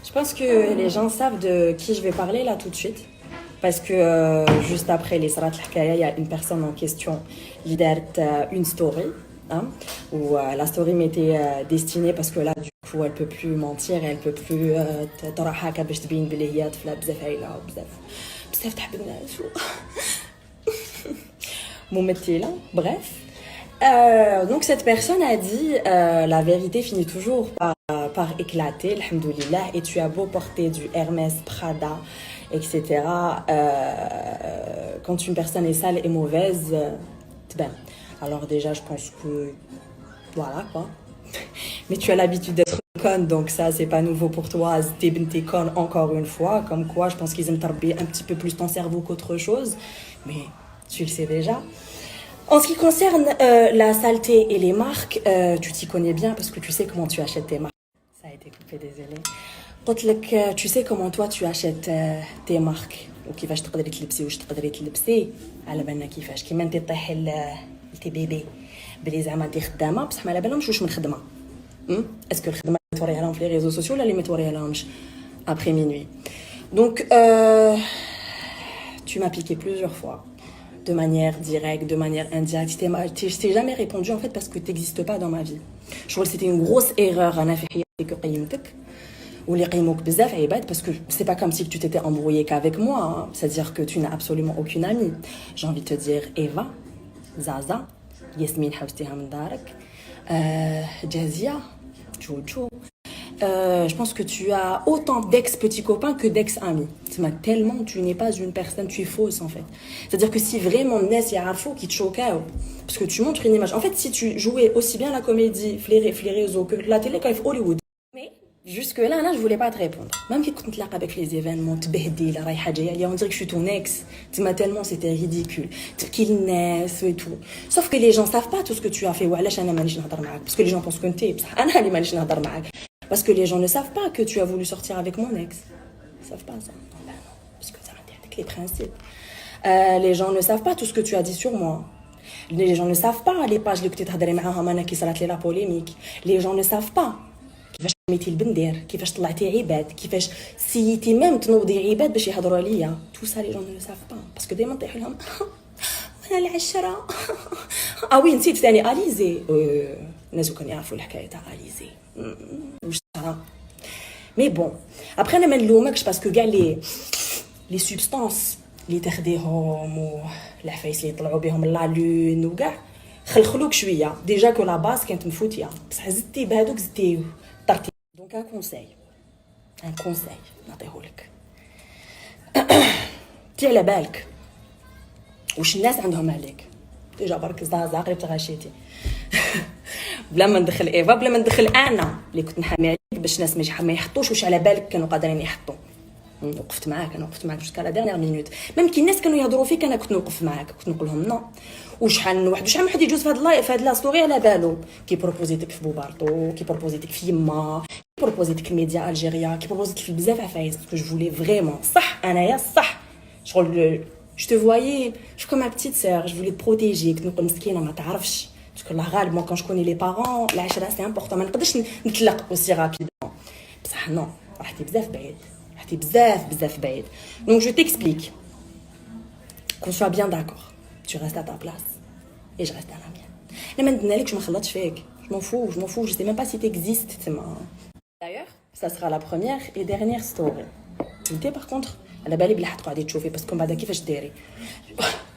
Je pense que les gens savent de qui je vais parler là tout de suite. Parce que juste après les Sarat L'Hkaya, il y a une personne en question qui a une story. Hein, où la story m'était destinée parce que là, du coup, elle peut plus mentir, elle peut plus تروح هكا باش تبين بلي هي طفله بزاف عايله وبزاف بزاف تحب الناس ممثله bref. Donc cette personne a dit la vérité finit toujours par éclater, alhamdoulilah, et tu as beau porter du Hermès, Prada, etc. Quand une personne est sale et mauvaise, ben, alors déjà je pense que voilà quoi. Mais tu as l'habitude d'être conne, donc ça c'est pas nouveau pour toi. T'es conne encore une fois, comme quoi je pense qu'ils aiment travailler un petit peu plus ton cerveau qu'autre chose, mais tu le sais déjà. En ce qui concerne la saleté et les marques, tu t'y connais bien parce que tu sais comment tu achètes tes marques. Ça a été coupé, désolé. Tu sais comment toi tu achètes tes marques وكيفاش تقدري تلبسي واش تقدري تلبسي على بالنا كيفاش كيما انت طيحي لتي بيبي بلي زعما انت خدامه بصح ما على بالهمش واش من خدمه اسكو الخدمه اللي توريها لهم في لي ريزو سوسيو ولا اللي ما توريها لهمش après minuit. Donc tu m'as piqué plusieurs fois de manière directe, de manière indirecte. Je t'ai jamais répondu en fait parce que tu n'existes pas dans ma vie. Je crois que c'était une grosse erreur à que قيمتك واللي قيموك بزاف عباد parce que c'est pas comme si tu t'étais embrouillé qu'avec moi, hein. C'est-à-dire que tu n'as absolument aucune amie. J'ai envie de te dire Eva, Zaza, Yasmine حوستيها من دارك, Jazia, Jojo. Je pense que tu as autant d'ex-petits copains que d'ex-amis. Tellement tu n'es pas une personne, tu es fausse en fait. C'est-à-dire que si vraiment Nes Yarafo qui te choque, parce que tu montres une image. En fait, si tu jouais aussi bien la comédie, les réseaux que la télé, quand Hollywood. Mais jusque-là, là, je voulais pas te répondre. Même quand tu avec les événements, tu behdi, la raïha jaya, on dirait que je suis ton ex. Tellement c'était ridicule. Qu'il naisse et tout. Sauf que les gens savent pas tout ce que tu as fait. Parce que les gens pensent que t'es. Parce que les gens ne savent pas que tu as voulu sortir avec mon ex. Ils savent pas ça. Ben non, parce que ça m'intéresse avec les principes. Les gens ne savent pas tout ce que tu as dit sur moi. Les gens ne savent pas les pages que tu as qui salat la polémique. Les gens ne savent pas. كيفاش ميتي البندير كيفاش طلعتي عباد كيفاش سيتي ميم تنوضي عباد باش يهضروا عليا تو سا لي جون نو ساف با باسكو ديما نطيح لهم انا العشره وي نسيت ثاني اليزي الناس كانوا يعرفوا الحكايه تاع اليزي واش صرا مي بون ابخي انا ما نلومكش باسكو كاع لي سوبستانس اللي تاخديهم والعفايس اللي يطلعوا بهم لا لون وكاع خلخلوك شويه ديجا كو لا باس كانت مفوتيه بصح زدتي بهذوك زدتي طرتي دونك ان كونساي نعطيهولك تي على بالك واش الناس عندهم عليك ديجا برك زازا قريب تغاشيتي بلا ما ندخل ايفا بلا ما ندخل انا اللي كنت نحامي عليك باش الناس ما يحطوش واش على بالك كانوا قادرين يحطوا وقفت معاك جوسكا لا ديرنيير مينوت ميم كي الناس كانوا يهضروا فيك انا كنت نوقف معاك كنت نقول لهم نو وشحال من واحد يجوز في هاد اللايف في هاد لا ستوري على بالو كي بروبوزيتك في بوبارطو كي بروبوزيتك في يما كي بروبوزيتك في ميديا الجيريا كي بروبوزيتك في بزاف عفايس باسكو جو فولي فريمون صح انايا صح شغل je te voyais je suis comme ma petite sœur je voulais te protéger كنت نقول مسكينه ما تعرفش باسكو الله غالب مو كون جو كوني لي بارون العشره سي امبورطون ما نقدرش نطلق اوسي رابيدمون بصح نو راحتي بزاف بعيد بزاف بعيد donc je t'explique qu'on soit bien d'accord tu restes à ta place et je reste à la mienne لما ندنالكش ما خلطش فيك je m'en fous je sais même pas si t'existes d'ailleurs ça sera la première et dernière story انت par contre على بالي بلي حتقعدي تشوفي بس كون بعدا كيفاش ديري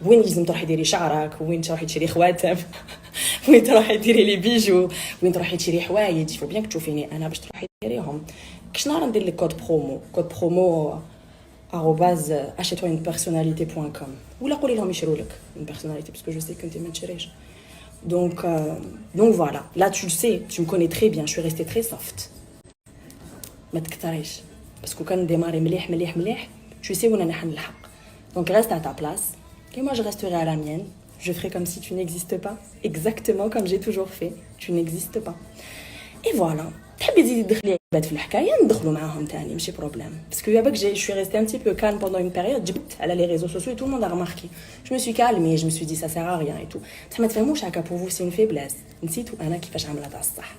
وين لازم تروحي ديري شعرك وين تروحي تشري خواتم وين تروحي ديري لي بيجو وين تروحي تشري حوايج فو بيان تشوفيني انا باش تروحي ديريهم كش نهار ندير لك كود برومو @achète-toi-une-personnalité.com ولا قولي لهم يشروا لك une personnalité parce que je sais que انت ما تشريش donc voilà là tu le sais tu me connais très bien je suis restée très soft ما تكثريش باسكو كان ديماري مليح tu sais وين انا حنلحق donc reste à ta place et moi je resterai à la mienne je ferai comme si tu n'existes pas exactement comme j'ai toujours fait tu n'existes pas et voilà تحبي تزيدي تدخلي عباد في الحكايه ندخلوا معاهم ثاني ماشي بروبليم باسكو يا باك je suis restée un petit peu calme pendant une période جبت على les réseaux sociaux et tout le monde a remarqué je me suis calmée je me suis dit ça sert à rien et tout بصح ما تفهموش هكا pour vous c'est une faiblesse نسيتوا انا كيفاش عامله تاع الصح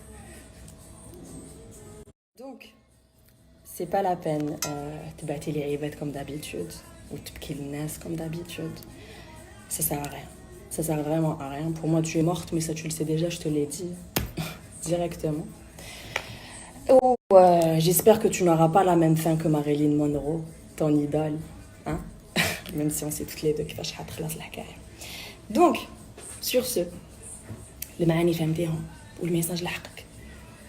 donc c'est pas la peine de battre les rivets comme d'habitude ou de kill les nas comme d'habitude. Ça sert à rien. Ça sert vraiment à rien. Pour moi, tu es morte, mais ça, tu le sais déjà, je te l'ai dit directement. Oh, j'espère que tu n'auras pas la même fin que Marilyn Monroe, ton idole. Hein? Même si on sait toutes les deux qu'il va se la carrière. Donc, sur ce, le معاني فهمتيهم والميساج لحقك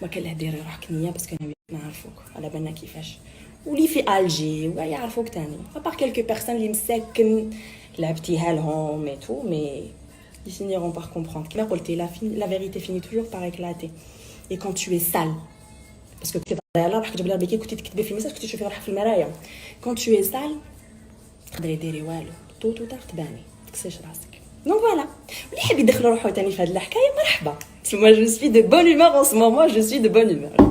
ما كان له ديري روحك نيه باسكو انا نعرفوك على بالنا كيفاش واللي في الجي ويعرفوك تاني ابار كيلكو بيرسون اللي مساكن لعبتيها لهم et tout mais ils finiront par comprendre كما قلتي la vérité finit toujours par éclater et quand tu es sale parce que يلا راح كتجيب لها بكي كنتي تكتبي في الميساج كنتي تشوفي روحك في المرايه quand tu es sale تقدري ديري والو تو تباني تكسيش راسك. Donc voilà. اللي يحب يدخل روحو تاني في هاد الحكايه مرحبا. Moi je suis de bonne humeur en ce moment, je suis de bonne humeur.